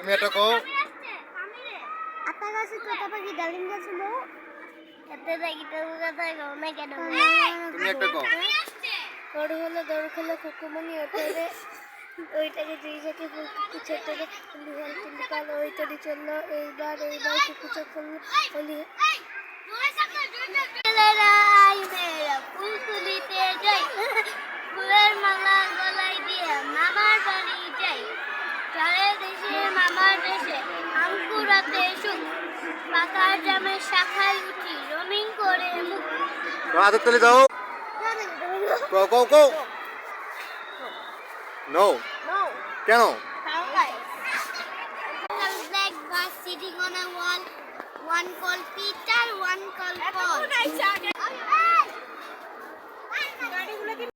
তুমি একটা কও। আতা গাছে তোতা পাখি ডালিম গাছে বউ এতে দেখি তো কথা কও না কেন তুমি একটা কও। বড় হলো দৌড় খেলো কুকুমনি ওঠে ওইটাকে যেই সাথে কুচেটাকে লিহাল তুলিকাল ওই তরি চললো এইবার কুকুচো করলো হলি ফুল তুলিতে যাই ফুলের মালা গলায় দিয়ে মামার বাড়ি যাই চলে দেশে মামার দেশে আঙ্কুরাতে সুখ পাকার জামের শাখায় উঠি রনিং করে মুখ হাতের তালি দাও। কও কও কও। নো। কেন? Black bus sitting on a wall. One called Peter, one called Paul.